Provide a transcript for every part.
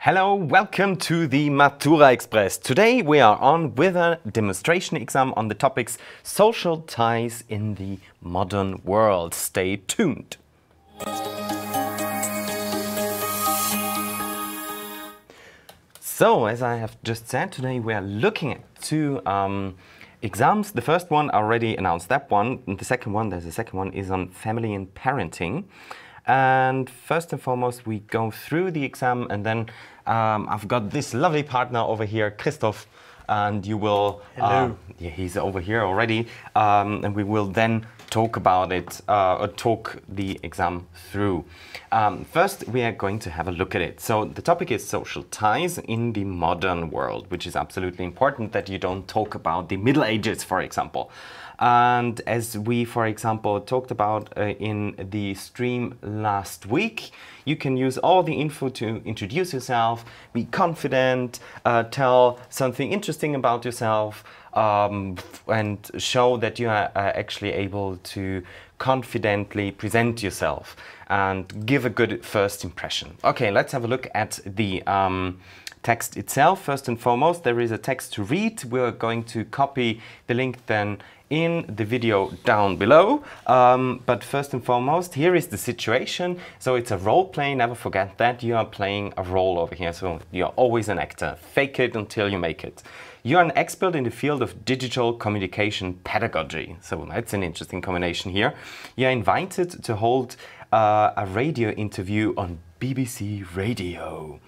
Hello, welcome to the Maturaexpress. Today we are on with a demonstration exam on the topics social ties in the modern world. Stay tuned. So, as I have just said, today we are looking at two exams. The first one, I already announced that one. And the second one, is on family and parenting. And first and foremost, we go through the exam, and then I've got this lovely partner over here, Christophe, and you will... Hello. Yeah, he's over here already, and we will then talk about it, or talk the exam through. First, we are going to have a look at it. So the topic is social ties in the modern world, which is absolutely important that you don't talk about the Middle Ages, for example. And as we, for example, talked about in the stream last week, you can use all the info to introduce yourself, be confident, tell something interesting about yourself, and show that you are actually able to confidently present yourself and give a good first impression. Okay, let's have a look at the text itself. First and foremost, there is a text to read. We're going to copy the link then in the video down below. But first and foremost, here is the situation. So it's a role play, never forget that. You are playing a role over here, so you're always an actor. Fake it until you make it. You are an expert in the field of digital communication pedagogy. So that's an interesting combination here. You're invited to hold a radio interview on BBC Radio.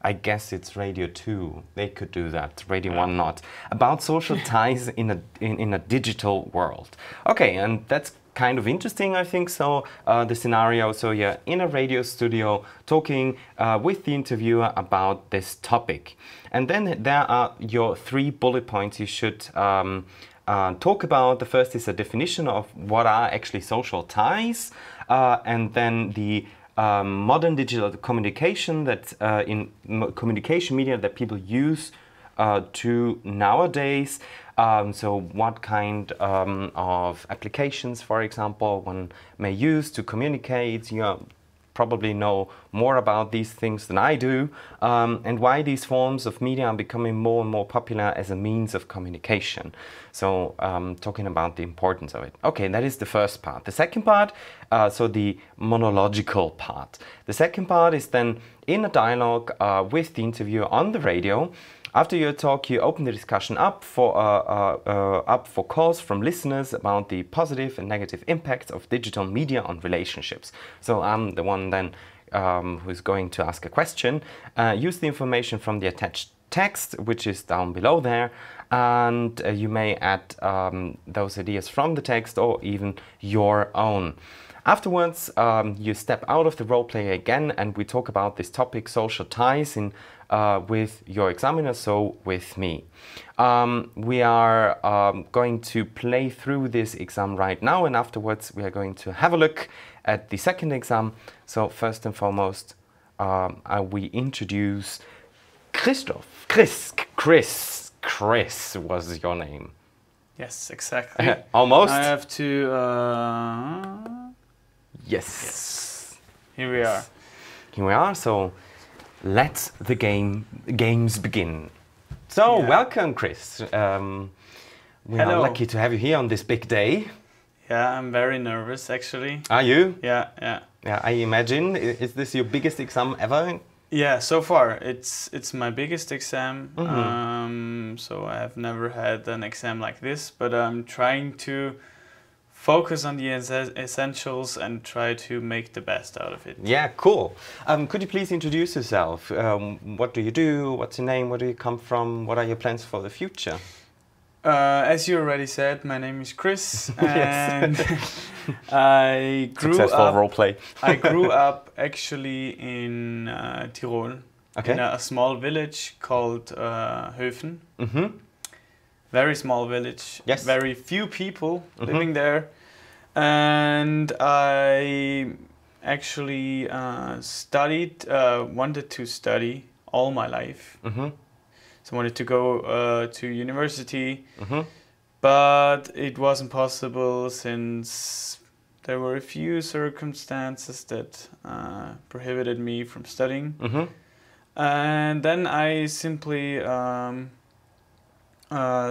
I guess it's Radio 2. They could do that. Radio 1 not. About social ties in a digital world. Okay, and that's kind of interesting, I think so, the scenario. So you're in a radio studio talking with the interviewer about this topic. And then there are your 3 bullet points you should talk about. The first is a definition of what are actually social ties, and then the modern digital communication that in communication media that people use to nowadays. So what kind of applications, for example, one may use to communicate. You probably know more about these things than I do, and why these forms of media are becoming more and more popular as a means of communication. So talking about the importance of it. Okay, that is the first part. The second part, so the monological part. The second part is then in a dialogue with the interviewer on the radio. After your talk, you open the discussion up for calls from listeners about the positive and negative impacts of digital media on relationships. So I'm the one then who's going to ask a question. Use the information from the attached text, which is down below there, and you may add those ideas from the text or even your own. Afterwards, you step out of the role play again, and we talk about this topic, social ties, with your examiner, so with me. We are going to play through this exam right now, and afterwards we are going to have a look at the second exam. So first and foremost, we introduce Christophe. Chris was your name. Yes, exactly. Almost. I have to... Yes. Here we are. Here we are, so let the games begin. So, Yeah. welcome, Chris. We are lucky to have you here on this big day. Yeah, I'm very nervous, actually. Are you? Yeah. Yeah, I imagine. Is this your biggest exam ever? Yeah, so far it's my biggest exam. Mm-hmm. So I have never had an exam like this, but I'm trying to focus on the essentials and try to make the best out of it. Yeah, cool. Could you please introduce yourself? What do you do? What's your name? Where do you come from? What are your plans for the future? As you already said, my name is Chris, and I grew Successful role play. I grew up actually in Tyrol, Okay. in a small village called Höfen. Mm-hmm. Very small village. Yes. Very few people living there, and I actually wanted to study all my life. Mm-hmm. So I wanted to go to university, Mm-hmm. but it wasn't possible since there were a few circumstances that prohibited me from studying. Mm-hmm. And then I simply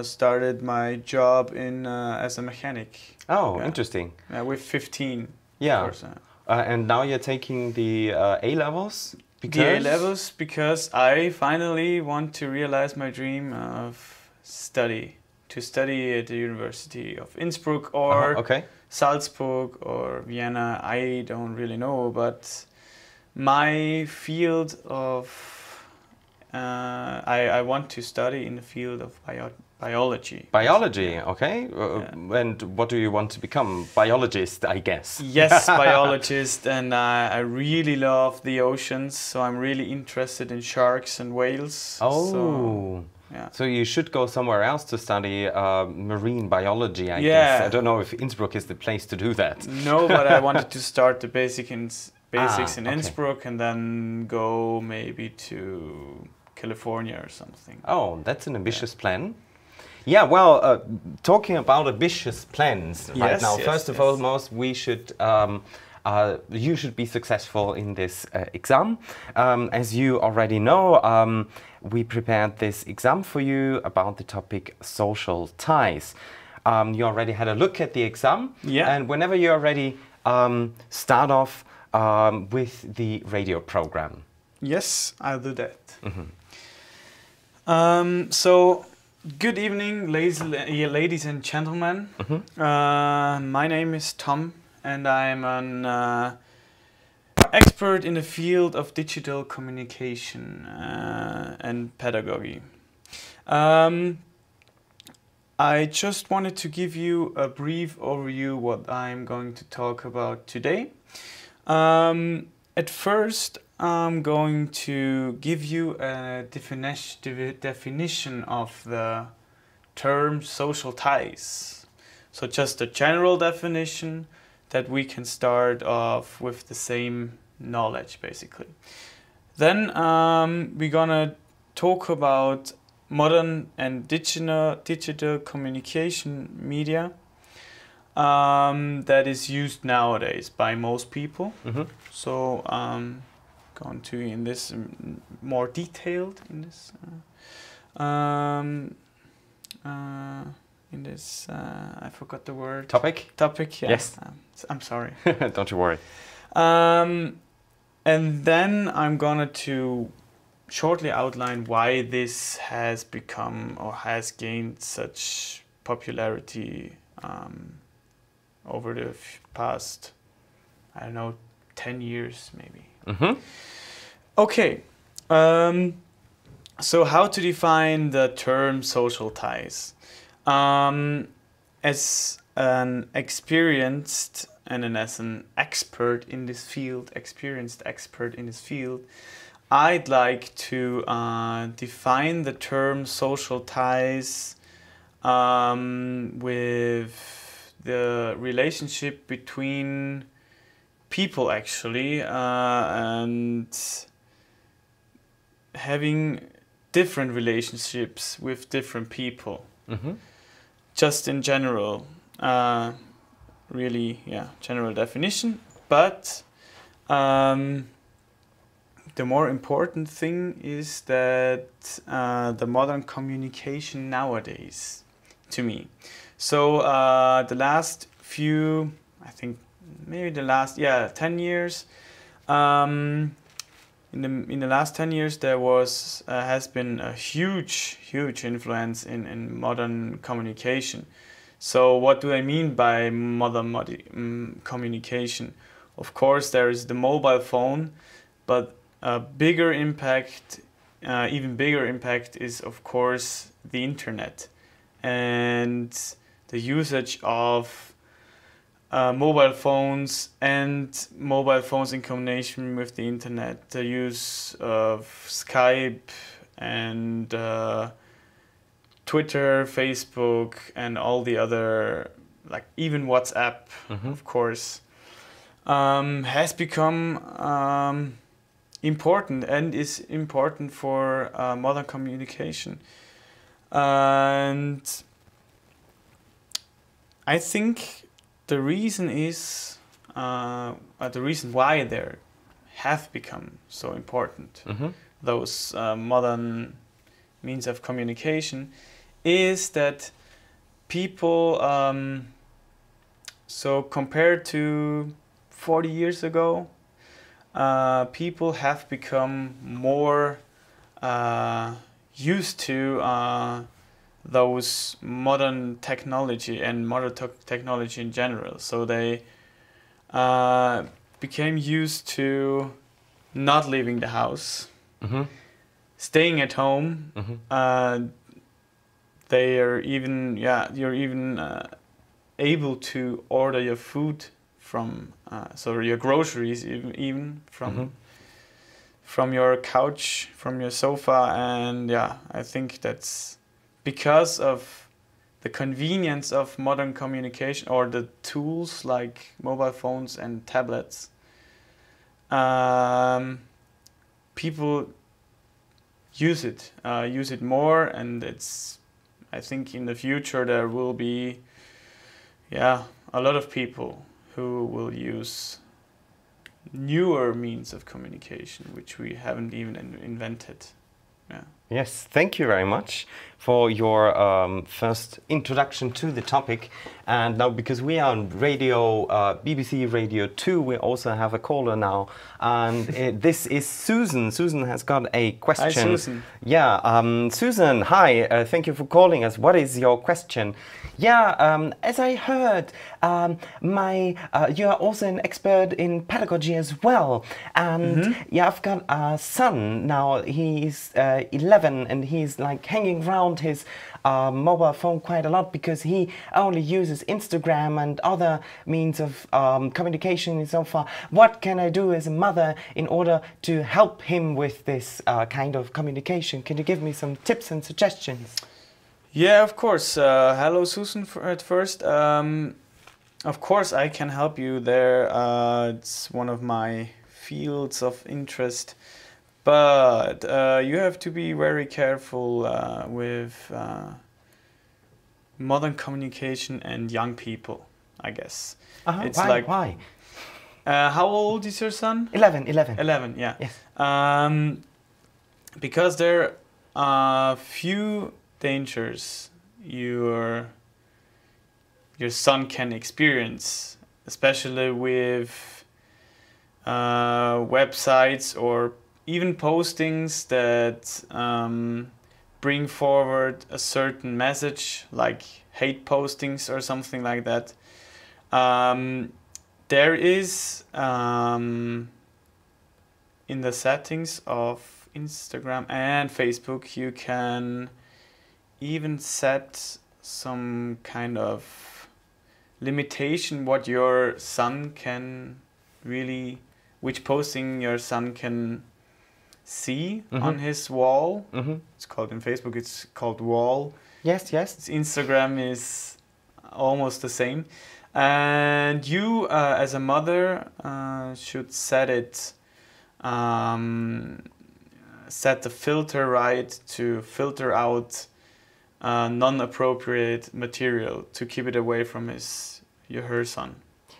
started my job in as a mechanic. Oh, Yeah. interesting. With 15, Yeah. of course. And now you're taking the A levels? The A levels because I finally want to realize my dream of to study at the University of Innsbruck or Okay. Salzburg or Vienna. I don't really know, but my field of I want to study in the field of biology. Biology, Yeah. okay. Yeah. And what do you want to become? Biologist, I guess. Yes, biologist, and I really love the oceans, so I'm really interested in sharks and whales. Oh, so, yeah. So you should go somewhere else to study marine biology, I guess. I don't know if Innsbruck is the place to do that. No, but I wanted to start the basics in okay. Innsbruck and then go maybe to California or something. Oh, that's an ambitious plan. Yeah, well, talking about ambitious plans right now. First of all, we should, you should be successful in this exam. As you already know, we prepared this exam for you about the topic social ties. You already had a look at the exam. Yeah. And whenever you're ready, start off with the radio program. Yes, I'll do that. So, good evening, ladies and gentlemen. My name is Tom, and I'm an expert in the field of digital communication and pedagogy. I just wanted to give you a brief overview what I'm going to talk about today. At first, I'm going to give you a definition of the term social ties. So just a general definition that we can start off with the same knowledge, basically. Then we're gonna talk about modern and digital communication media that is used nowadays by most people. So going to in this more detailed in this I forgot the word. Topic, yeah. Yes. I'm sorry. Don't you worry. And then I'm gonna to shortly outline why this has become or has gained such popularity over the past, I don't know, 10 years maybe. Okay, so how to define the term social ties? As an experienced and as an expert in this field, I'd like to define the term social ties with the relationship between people actually and having different relationships with different people. Just in general, really, yeah, general definition. But the more important thing is that the modern communication nowadays, to me. So the last few, I think maybe the last 10 years. In the last 10 years, there has been a huge influence in modern communication. So what do I mean by modern communication? Of course, there is the mobile phone, but a bigger impact, even bigger impact, is of course the internet and the usage of mobile phones and mobile phones in combination with the internet, the use of Skype and Twitter, Facebook, and all the other, like even WhatsApp, of course, has become important and is important for modern communication. And I think the reason is the reason why they have become so important. those modern means of communication is that people, so compared to 40 years ago, people have become more used to those modern technology and modern technology in general. So they became used to not leaving the house, staying at home. They are even, you're even able to order your food from, so your groceries even from your couch, from your sofa. And I think that's because of the convenience of modern communication, or the tools like mobile phones and tablets. People use it more, and I think in the future there will be a lot of people who will use newer means of communication which we haven't even invented. Yes, thank you very much for your first introduction to the topic. And now, because we are on radio, BBC Radio 2, we also have a caller now. And this is Susan. Susan has got a question. Hi, Susan. Yeah, Susan, hi. Thank you for calling us. What is your question? Yeah, as I heard, you are also an expert in pedagogy as well. And I've got a son now. He's 11, and he's like hanging around his mobile phone quite a lot because he only uses Instagram and other means of communication and so far. What can I do as a mother in order to help him with this kind of communication? Can you give me some tips and suggestions? Yeah, of course. Hello, Susan, at first. Of course, I can help you there. It's one of my fields of interest. But you have to be very careful with modern communication and young people, I guess. It's why? How old is your son? 11. 11, yeah. Yes. Because there are few dangers your son can experience, especially with websites or even postings that bring forward a certain message, like hate postings or something like that. There is in the settings of Instagram and Facebook, you can even set some kind of limitation what your son can really, which posting your son can see on his wall. It's called in Facebook, it's called wall. Yes. Instagram is almost the same. And you, as a mother, should set it, set the filter right to filter out non-appropriate material, to keep it away from her son.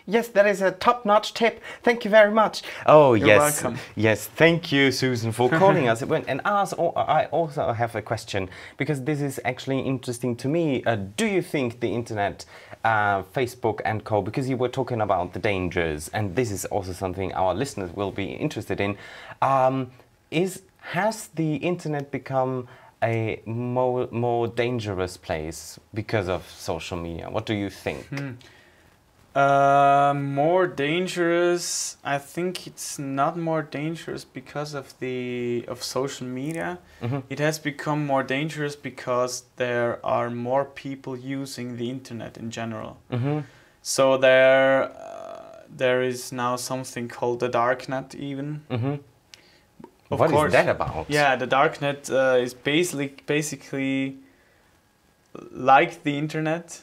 Yes, that is a top-notch tip. Thank you very much. Oh, You're welcome. Yes, thank you, Susan, for calling us. And I also have a question, because this is actually interesting to me. Do you think the internet, Facebook and co, because you were talking about the dangers, and this is also something our listeners will be interested in, has the internet become a more dangerous place because of social media? What do you think? More dangerous. I think it's not more dangerous because of social media. It has become more dangerous because there are more people using the internet in general. So there is now something called the darknet even. What is that about? Yeah, the darknet is basically like the internet.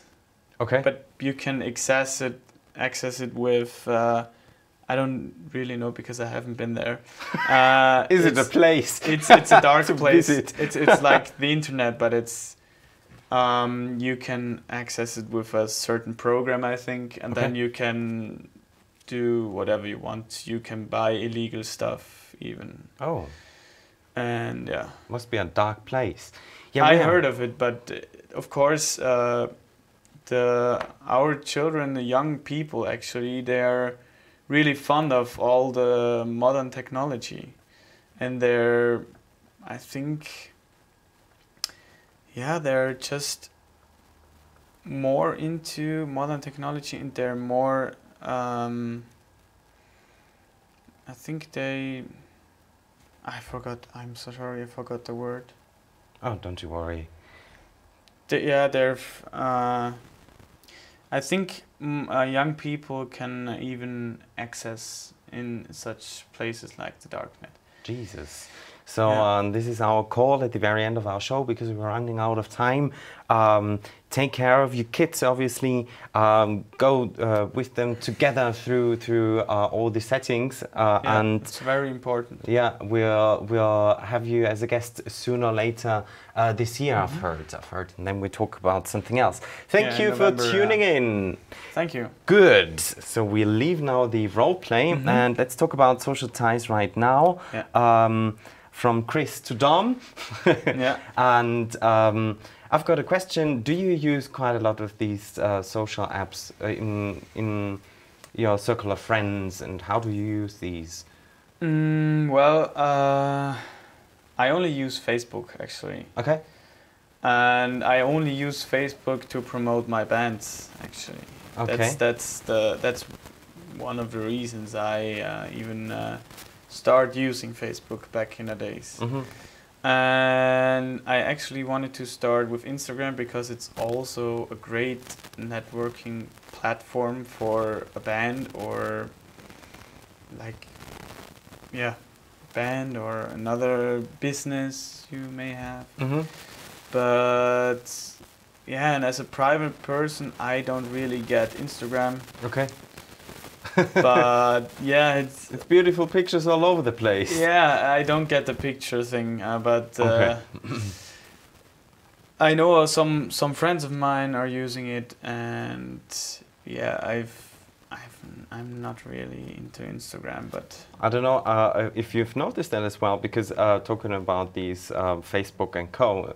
Okay. But you can access it with, I don't really know because I haven't been there. Is it a place? It's a dark place. Visit. It's like the internet, but it's you can access it with a certain program, I think, and then you can do whatever you want. You can buy illegal stuff even. Oh. And yeah, Must be a dark place. Yeah, I heard of it, but of course, our children, the young people, actually, they're really fond of all the modern technology, and I think, yeah, they're just more into modern technology, and they're more. I think I forgot. I'm so sorry. I forgot the word. Oh, don't you worry. They're. I think young people can even access in such places like the darknet. Jesus. So Yeah. this is our call at the very end of our show because we're running out of time. Take care of your kids, obviously. Go with them together through all the settings. And it's very important. yeah, we'll have you as a guest sooner or later this year. I've heard, and then we talk about something else. Thank you for tuning in. Thank you. Good. So we leave now the role play and let's talk about social ties right now. Yeah. From Chris to Dom. Yeah. And I've got a question. Do you use quite a lot of these social apps in your circle of friends, and how do you use these? Well, I only use Facebook actually. Okay. And I only use Facebook to promote my bands actually. Okay. That's one of the reasons I even start using Facebook back in the days. And I actually wanted to start with Instagram because it's also a great networking platform for a band or band or another business you may have. But yeah, and as a private person, I don't really get Instagram. Okay. But yeah, it's beautiful pictures all over the place. Yeah, I don't get the picture thing, but okay. I know some friends of mine are using it, and yeah, I'm not really into Instagram, but I don't know if you've noticed that as well, because talking about these Facebook and co,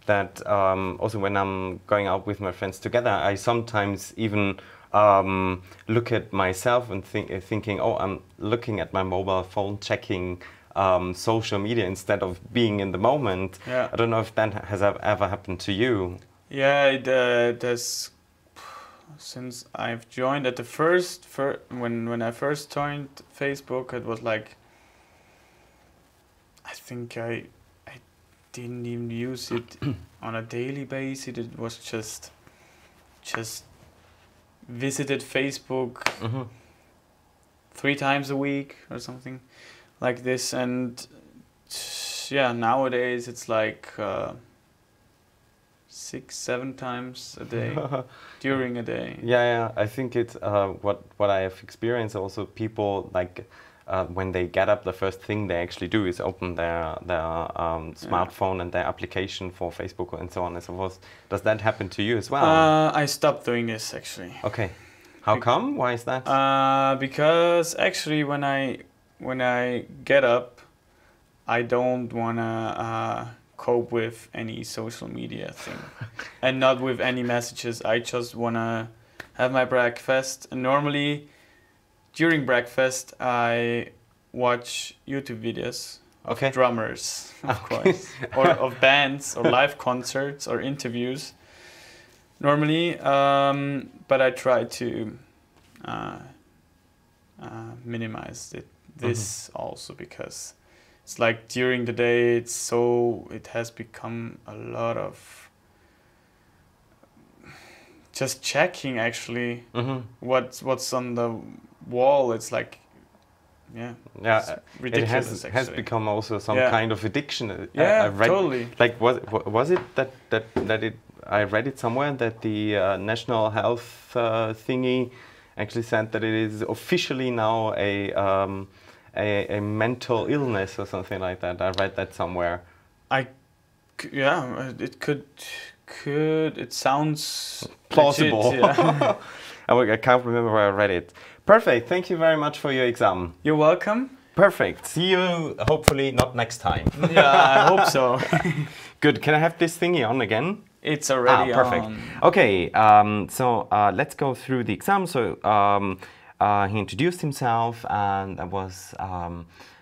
that also when I'm going out with my friends together, I sometimes even look at myself and thinking, oh, I'm looking at my mobile phone, checking social media instead of being in the moment. Yeah. I don't know if that has ever happened to you. Yeah, it has. Since I've joined at the when I first joined Facebook, it was like, I think I didn't even use it on a daily basis. It was just visited Facebook 3 times a week or something like this, and yeah, nowadays it's like 6-7 times a day during a day. Yeah, I think it's what I have experienced. Also, people like when they get up, the first thing they actually do is open their smartphone and their application for Facebook and so on and so forth. Does that happen to you as well? I stopped doing this actually. Okay, how come? Why is that? Because actually, when I get up, I don't wanna cope with any social media thing, and not with any messages. I just wanna have my breakfast, and normally during breakfast I watch YouTube videos of drummers, of course, or of bands, or live concerts, or interviews. Normally, but I try to minimize this also, because it's like during the day it has become a lot of just checking actually what's on the wall. It's like it's ridiculous. It has become also some kind of addiction. Yeah, I read, totally. Like was it that it? I read it somewhere that the National Health thingy actually said that it is officially now a mental illness or something like that. I read that somewhere. It could. It sounds plausible. Legit, yeah. I can't remember where I read it. Perfect. Thank you very much for your exam. You're welcome. Perfect. See you, hopefully not next time. Yeah, I hope so. Good. Can I have this thingy on again? It's already perfect. on. Okay, so let's go through the exam. So he introduced himself, and that was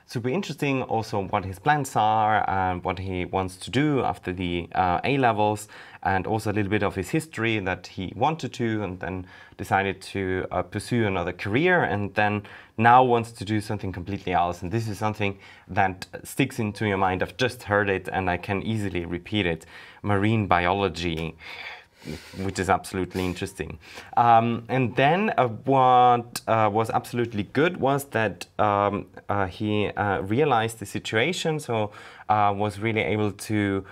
super interesting. Also, what his plans are and what he wants to do after the A levels, and also a little bit of his history that he wanted to, and then decided to pursue another career, and then now wants to do something completely else. And this is something that sticks into your mind. I've just heard it, and I can easily repeat it. Marine biology, which is absolutely interesting. And then what was absolutely good was that he realized the situation, so was really able to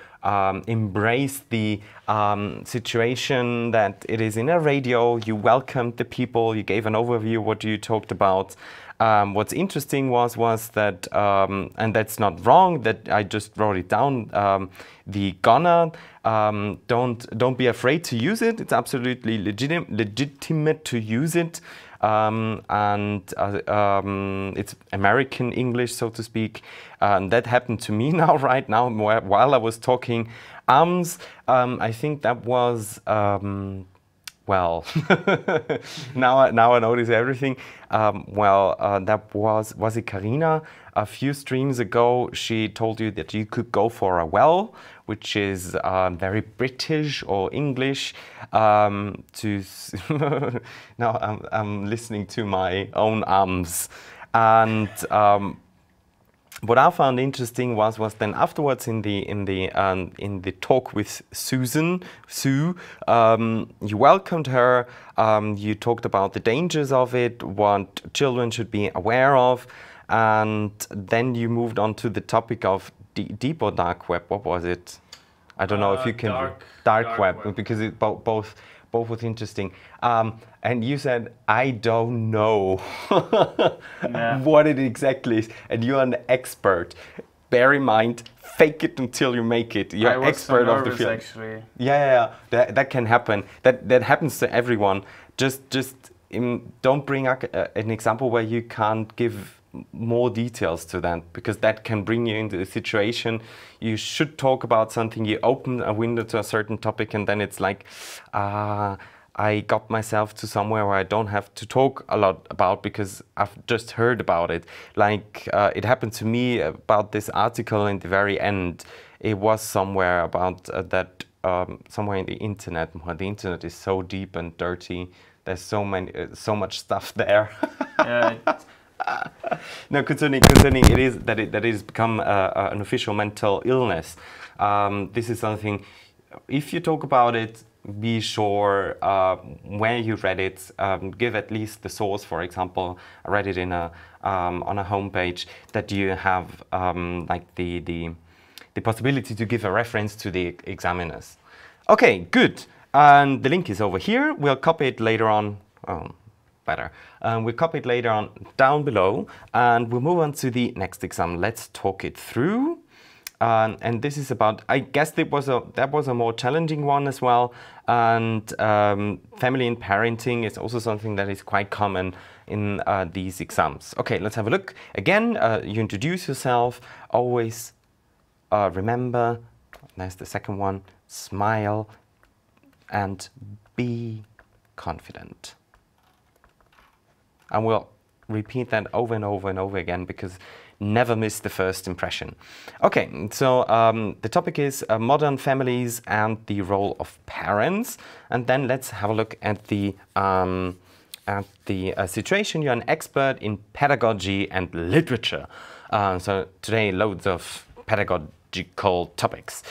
embrace the situation that it is in a radio. You welcomed the people, you gave an overview what you talked about. What's interesting was that, and that's not wrong, that I just wrote it down, the gonna, don't be afraid to use it. It's absolutely legitimate to use it. It's American English, so to speak. That happened to me now, right now, while I was talking. I think that was, well, now I notice everything. That was it Karina? A few streams ago, she told you that you could go for a well, which is very British or English. Now I'm listening to my own and what I found interesting was then afterwards in the talk with Sue, you welcomed her. You talked about the dangers of it, what children should be aware of, and then you moved on to the topic of deep or dark web. What was it? I don't know if you can dark web, because it both was interesting. And you said, I don't know what it exactly is. And you're an expert. Bear in mind, fake it until you make it. You're expert of the field. Actually. Yeah. That can happen. That happens to everyone. Just don't bring up an example where you can't give more details to that, because that can bring you into a situation. You should talk about something, you open a window to a certain topic, and then it's like, I got myself to somewhere where I don't have to talk a lot about because I've just heard about it. Like it happened to me about this article in the very end. It was somewhere about that, somewhere in the internet. The internet is so deep and dirty. There's so much stuff there. Yeah. No, concerning it is that it has become an official mental illness. This is something, if you talk about it, be sure where you read it, give at least the source. For example, I read it in on a homepage, that you have like the possibility to give a reference to the examiners. Okay, good. And the link is over here. We'll copy it later on. Better. We'll copy it later on down below, and we'll move on to the next exam. Let's talk it through. And this is about, I guess that was a more challenging one as well. And family and parenting is also something that is quite common in these exams. Okay, let's have a look. Again, you introduce yourself. Always remember, there's the second one, smile and be confident. And we'll repeat that over and over and over again, because never miss the first impression. Okay, so the topic is modern families and the role of parents. And then let's have a look at the situation. You're an expert in pedagogy and literature. So today, loads of pedagogical topics.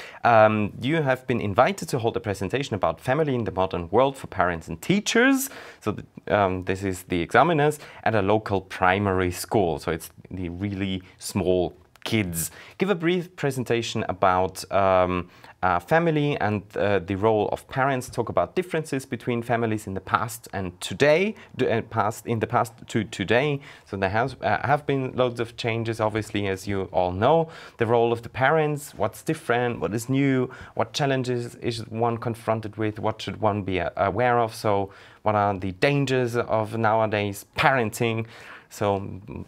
You have been invited to hold a presentation about family in the modern world for parents and teachers. So this is the examiners at a local primary school. So it's the really small kids. Give a brief presentation about family and the role of parents. Talk about differences between families in the past and today, in the past to today. So there have been loads of changes, obviously, as you all know. The role of the parents, what's different, what is new, what challenges is one confronted with, what should one be aware of. So what are the dangers of nowadays parenting? So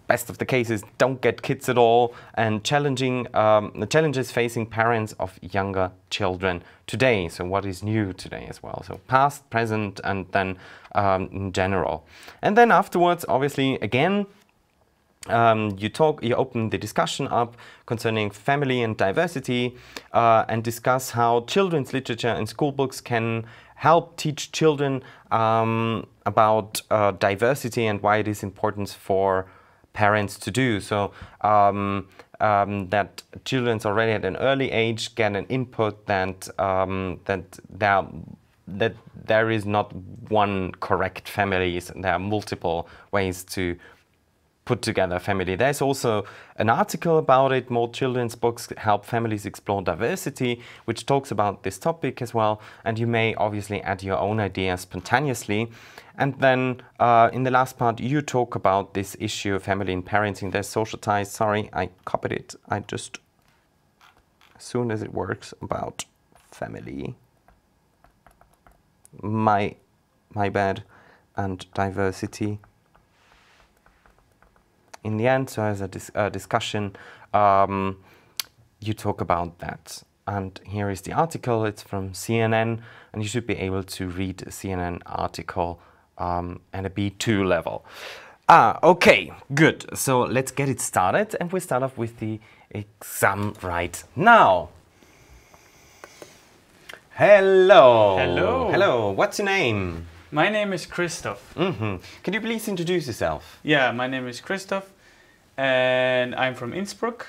best of the cases, don't get kids at all, and the challenges facing parents of younger children today. So what is new today as well? So past, present, and then in general. And then afterwards, obviously, again, you open the discussion up concerning family and diversity, and discuss how children's literature and school books can help teach children about diversity and why it is important for parents to do. So that children already at an early age get an input that there is not one correct family. There are multiple ways to put together a family. There's also an article about it, More Children's Books Help Families Explore Diversity, which talks about this topic as well, and you may obviously add your own ideas spontaneously. And then in the last part, you talk about this issue of family and parenting. There's social ties. Sorry, I copied it. I just, as soon as it works, about family. My bad. And diversity. In the end, so as a discussion, you talk about that. And here is the article. It's from CNN, and you should be able to read a CNN article at a B2 level. Okay, good. So let's get it started, and we start off with the exam right now. Hello. Hello. Hello. What's your name? My name is Christophe. Can you please introduce yourself? Yeah, my name is Christophe, and I'm from Innsbruck,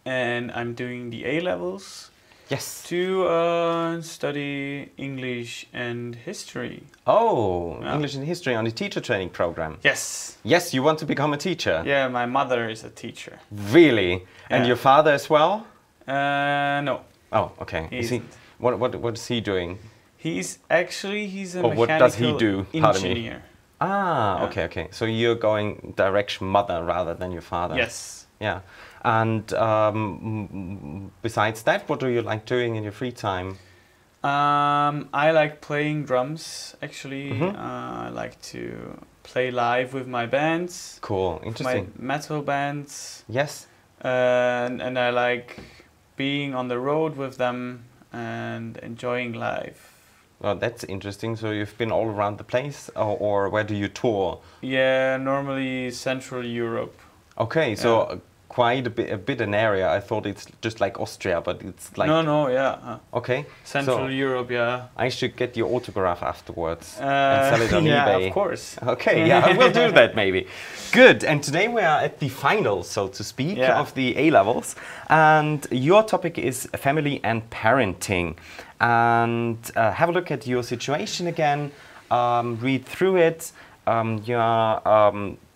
and I'm doing the A-levels. Yes. To study English and history. Oh, Yeah. English and history on the teacher training program. Yes. Yes, you want to become a teacher? Yeah, my mother is a teacher. Really? And Yeah. your father as well? No. Oh, okay. He Is he, isn't. what is he doing? He's a Or what does he do? Pardon me. engineer. Ah, Yeah. okay, okay. So you're going direction mother rather than your father. Yes. Yeah. And besides that, what do you like doing in your free time? I like playing drums, actually. I like to play live with my bands. Cool, interesting. My metal bands. Yes. And I like being on the road with them and enjoying life. Well, that's interesting. So you've been all around the place, or where do you tour? Yeah, normally Central Europe. Okay, so quite a bit an area. I thought it's just like Austria, but it's like... No, yeah. Okay. Central so Europe, yeah. I should get your autograph afterwards and sell it on yeah, eBay. of course. Okay, yeah, I will do that maybe. Good, and today we are at the finals, so to speak, of the A-levels. And your topic is family and parenting. And have a look at your situation again, read through it.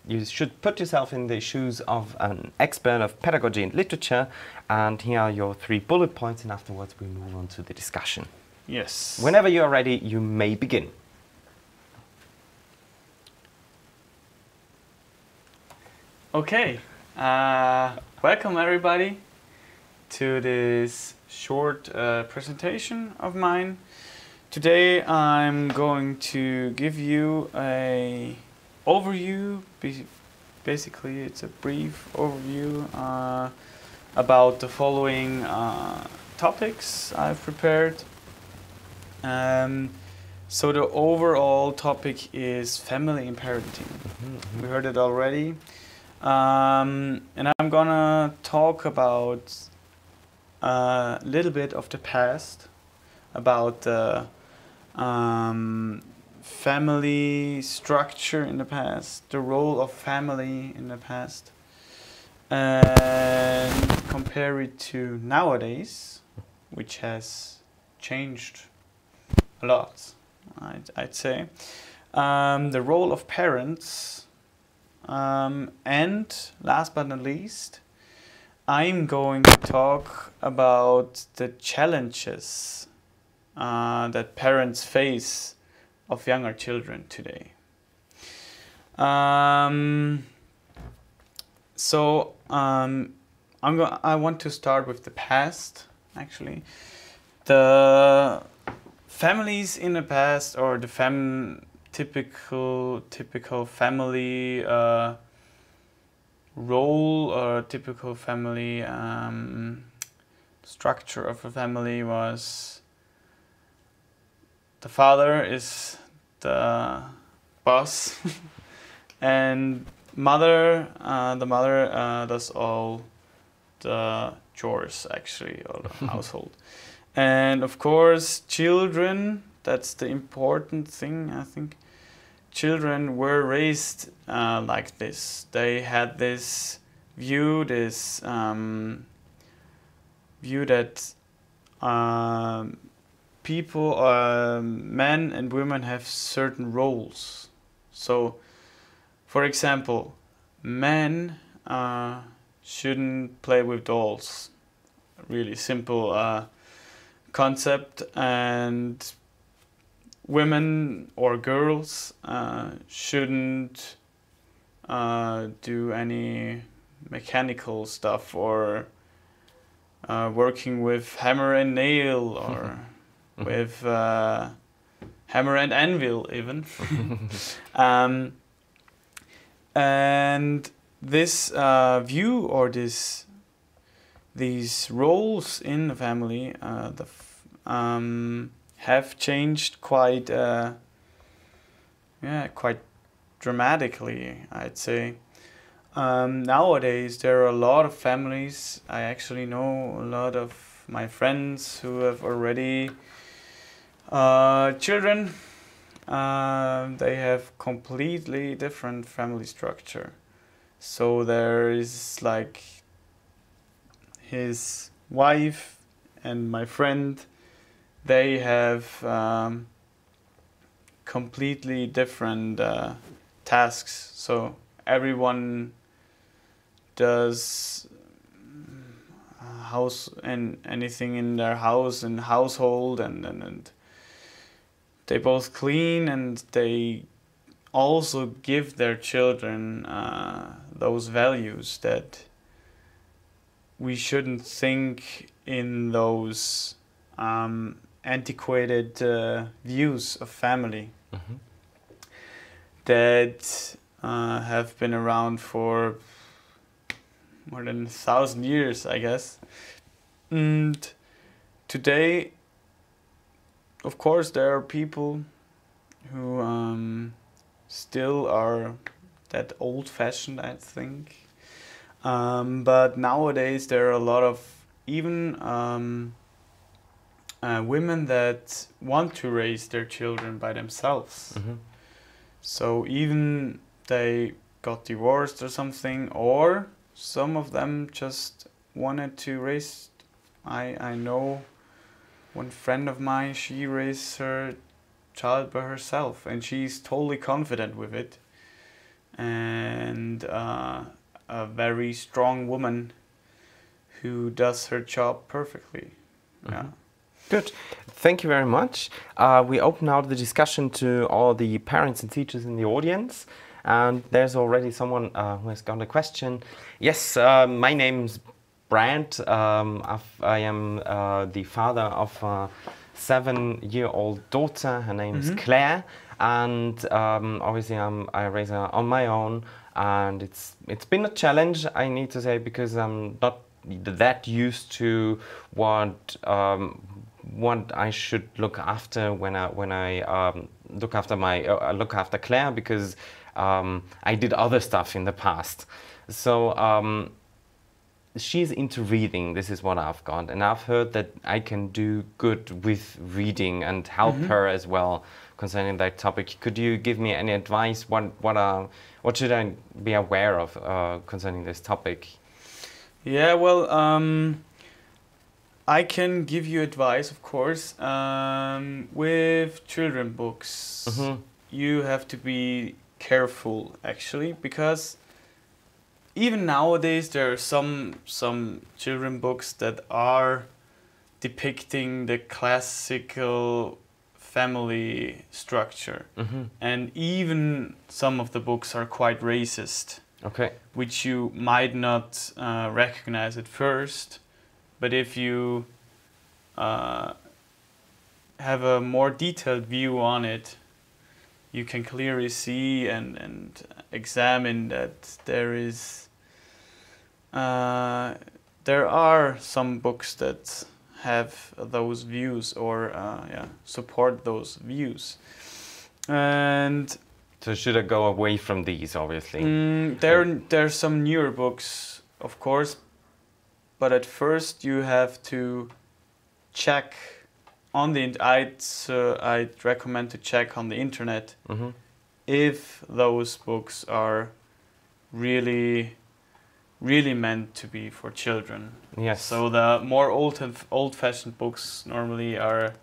You should put yourself in the shoes of an expert of pedagogy and literature. And here are your 3 bullet points, and afterwards we move on to the discussion. Yes. Whenever you are ready, you may begin. Okay. Welcome everybody to this short presentation of mine. Today I'm going to give you a overview. Basically, it's a brief overview about the following topics I've prepared. So the overall topic is family and parenting. We heard it already. And I'm gonna talk about a little bit of the past, about the family structure in the past, the role of family in the past, and compare it to nowadays, which has changed a lot, I'd say. The role of parents, and last but not least, I'm going to talk about the challenges that parents face of younger children today. I want to start with the past, actually. The families in the past, or the typical family role or typical family structure of a family was the father is the boss and the mother does all the chores actually, or the household. And of course children, that's the important thing, I think. Children were raised like this. They had this view, view that people, men and women have certain roles. So, for example, men shouldn't play with dolls. Really simple concept. And women or girls shouldn't do any mechanical stuff or working with hammer and nail or with hammer and anvil even. And this view or these roles in the family have changed quite quite dramatically, I'd say. Nowadays there are a lot of families. I actually know a lot of my friends who have already children. They have completely different family structure. So there is like his wife and my friend, they have completely different tasks. So everyone does house and anything in their house and household, and they both clean, and they also give their children those values that we shouldn't think in those antiquated views of family that have been around for more than 1,000 years, I guess. And today, of course, there are people who still are that old-fashioned, I think. But nowadays there are a lot of even women that want to raise their children by themselves. So even they got divorced or something, or some of them just wanted to raise. I know one friend of mine, she raised her child by herself, and she's totally confident with it, and a very strong woman who does her job perfectly. Yeah. Good. Thank you very much. We open now the discussion to all the parents and teachers in the audience. And there's already someone who has got a question. Yes, my name's Brand. I am the father of a 7-year-old daughter. Her name is Claire. And obviously I raise her on my own. And it's been a challenge, I need to say, because I'm not that used to what I should look after when I look after Claire, because I did other stuff in the past. So she's into reading. This is what I've got, and I've heard that I can do good with reading and help her as well concerning that topic. Could you give me any advice? What should I be aware of concerning this topic? Yeah, well, I can give you advice, of course. With children books, you have to be careful, actually, because even nowadays there are some children books that are depicting the classical family structure, and even some of the books are quite racist. Okay. Which you might not recognize at first, but if you have a more detailed view on it, you can clearly see and examine that there are some books that have those views or support those views. And so should I go away from these, obviously? There's some newer books, of course, but at first you have to check on the I'd recommend to check on the internet if those books are really meant to be for children. Yes. So the more old-fashioned books normally are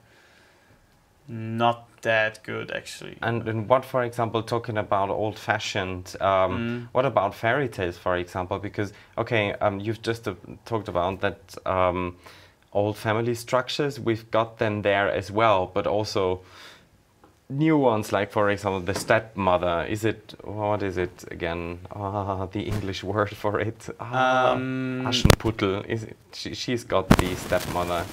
not that good, actually. And what, for example, talking about old-fashioned, what about fairy tales, for example? Because, okay, you've just talked about that old family structures, we've got them there as well, but also new ones, like, for example, the stepmother. What is it again? The English word for it. Aschenputtel. Is it? She's got the stepmother.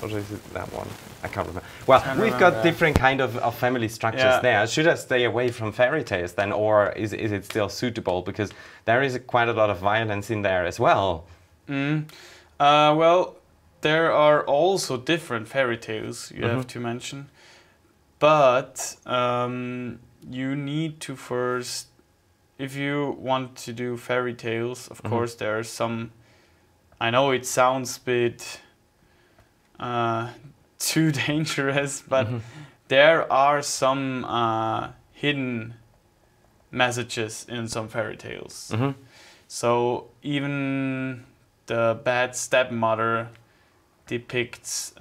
Or is it that one? I can't remember. Well, we've got different kind of family structures there. Should I stay away from fairy tales then, or is it still suitable? Because there is quite a lot of violence in there as well. Well, there are also different fairy tales you have to mention. But you need to first, if you want to do fairy tales, of course there are some, I know it sounds a bit too dangerous, but there are some hidden messages in some fairy tales. So even the bad stepmother depicts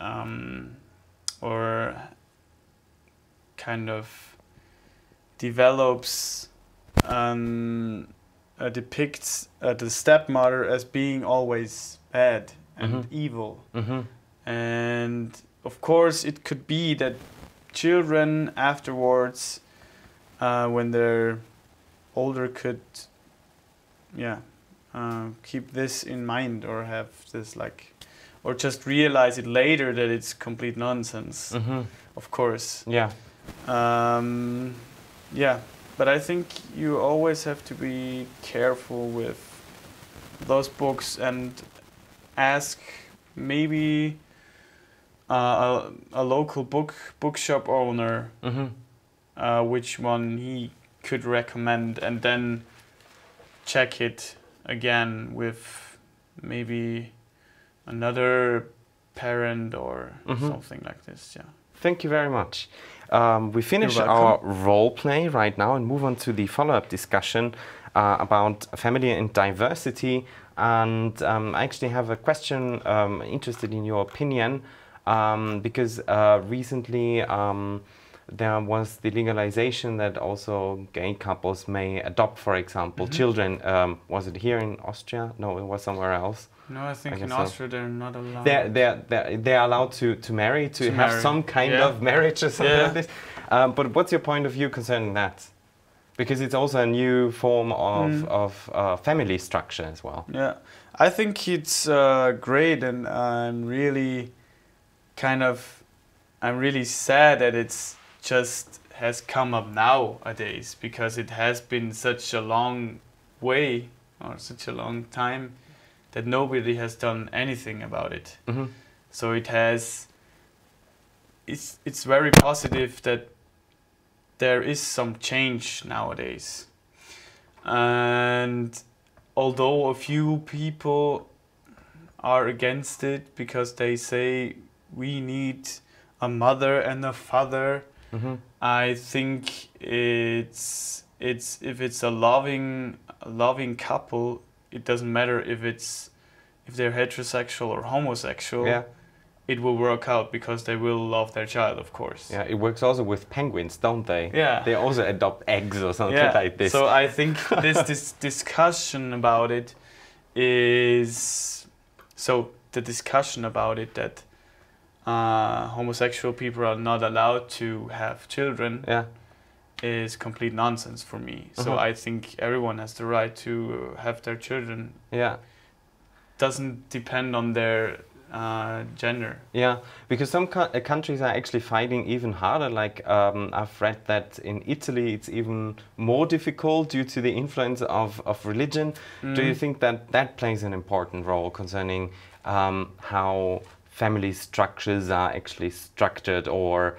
or kind of develops depicts the stepmother as being always bad and evil. And of course it could be that children afterwards, when they're older, could keep this in mind or have this or just realize it later that it's complete nonsense. Of course. But I think you always have to be careful with those books and ask maybe a local bookshop owner which one he could recommend, and then check it again with maybe another parent or something like this. Thank you very much. We finish our role play right now and move on to the follow-up discussion about family and diversity. And I actually have a question interested in your opinion, because recently there was the legalization that also gay couples may adopt, for example, children. Was it here in Austria? No, it was somewhere else. No, I think in Austria they're not allowed. They're allowed to marry, to have some kind of marriage or something like this. But what's your point of view concerning that? Because it's also a new form of family structure as well. Yeah, I think it's great, and I'm really sad that it's just has come up nowadays, because it has been such a long way or such a long time that nobody has done anything about it. So it's very positive that there is some change nowadays. And although a few people are against it because they say we need a mother and a father, I think if it's a loving couple, it doesn't matter if they're heterosexual or homosexual. It will work out because they will love their child, of course. Yeah, it works also with penguins, don't they? Yeah. They also adopt eggs or something like this. So I think this discussion about it is... So the discussion about it that homosexual people are not allowed to have children is complete nonsense for me. So I think everyone has the right to have their children. Doesn't depend on their gender. Yeah, because some countries are actually fighting even harder. Like I've read that in Italy it's even more difficult due to the influence of religion. Do you think that that plays an important role concerning how family structures are actually structured or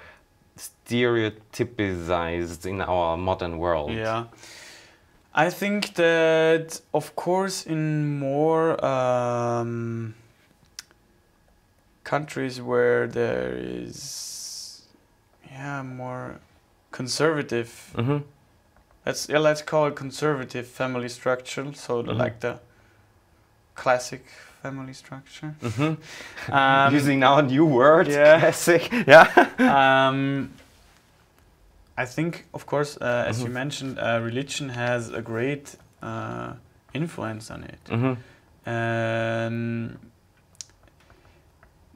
stereotypized in our modern world? Yeah. I think that, of course, in more countries where there is, more conservative. Let's call it conservative family structure. So like the classic family structure. Using now a new word, yeah. classic. Yeah. I think, of course, as you mentioned, religion has a great influence on it.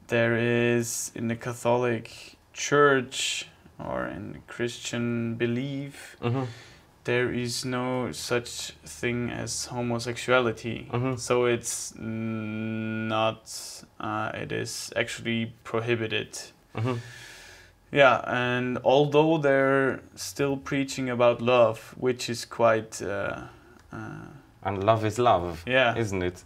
There is in the Catholic Church or in the Christian belief, there is no such thing as homosexuality. So it's not, it is actually prohibited. Yeah, and although they're still preaching about love, which is quite... and love is love, isn't it?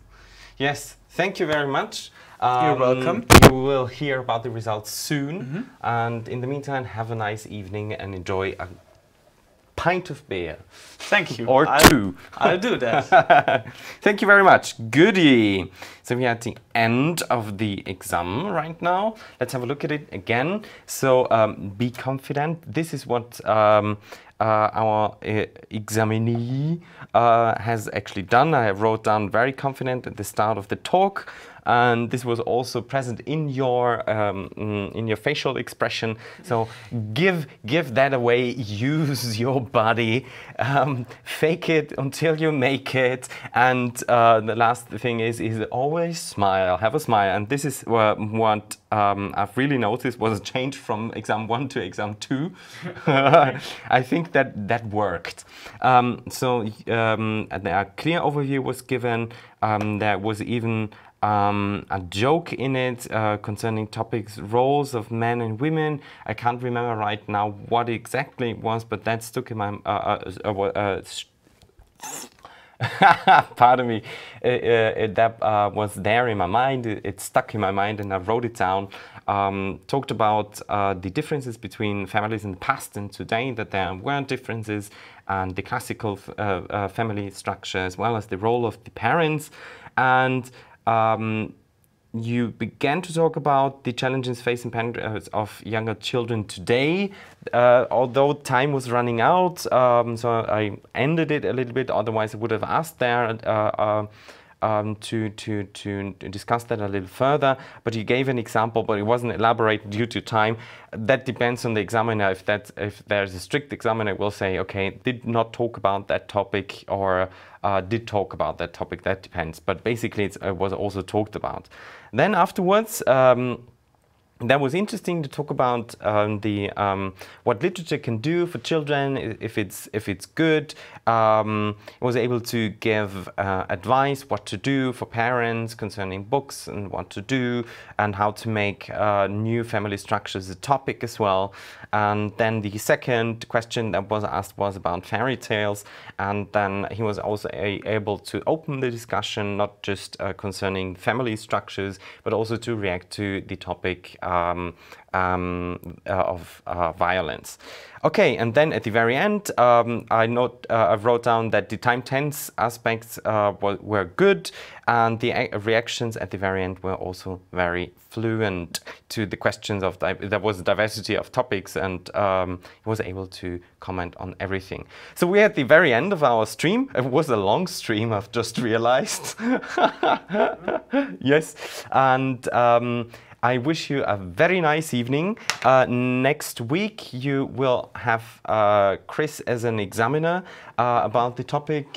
Yes, thank you very much. You're welcome. You will hear about the results soon. And in the meantime, have a nice evening and enjoy a pint of beer. Thank you. Or two. I'll do that. Thank you very much. Goodie. So we are at the end of the exam right now. Let's have a look at it again. So be confident. This is what our examinee has actually done. I wrote down very confident at the start of the talk. And this was also present in your facial expression. So give that away. Use your body. Fake it until you make it. And the last thing is always smile. Have a smile. And this is what I've really noticed was a change from exam 1 to exam 2. I think that worked. So a clear overview was given. There was even a joke in it concerning topics, roles of men and women. I can't remember right now what exactly it was, but that stuck in my pardon me. That was there in my mind. It stuck in my mind, and I wrote it down. Talked about the differences between families in the past and today, that there were differences, and the classical family structure, as well as the role of the parents. And you began to talk about the challenges facing parents of younger children today, although time was running out, so I ended it a little bit. Otherwise, I would have asked there to discuss that a little further. But you gave an example, but it wasn't elaborated due to time. That depends on the examiner. If there's a strict examiner, will say, okay, did not talk about that topic, or did talk about that topic. That depends. But basically, it was also talked about. Then afterwards, that was interesting to talk about what literature can do for children, if it's good. I was able to give advice what to do for parents concerning books and what to do, and how to make new family structures a topic as well. And then the second question that was asked was about fairy tales, and then he was also able to open the discussion, not just concerning family structures, but also to react to the topic of violence. Okay, and then at the very end, I wrote down that the time tense aspects were good, and the reactions at the very end were also very fluent to the questions of there was a diversity of topics, and he was able to comment on everything. So we're at the very end of our stream. It was a long stream, I've just realized. Yes, and I wish you a very nice evening. Next week you will have Chris as an examiner about the topic.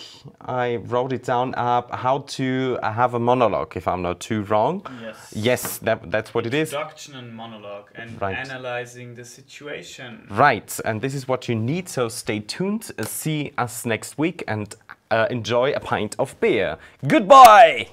I wrote it down, how to have a monologue, if I'm not too wrong. Yes. Yes, that's what it is. Introduction and monologue, and right. Analyzing the situation. Right, and this is what you need, so stay tuned. See us next week, and enjoy a pint of beer. Goodbye!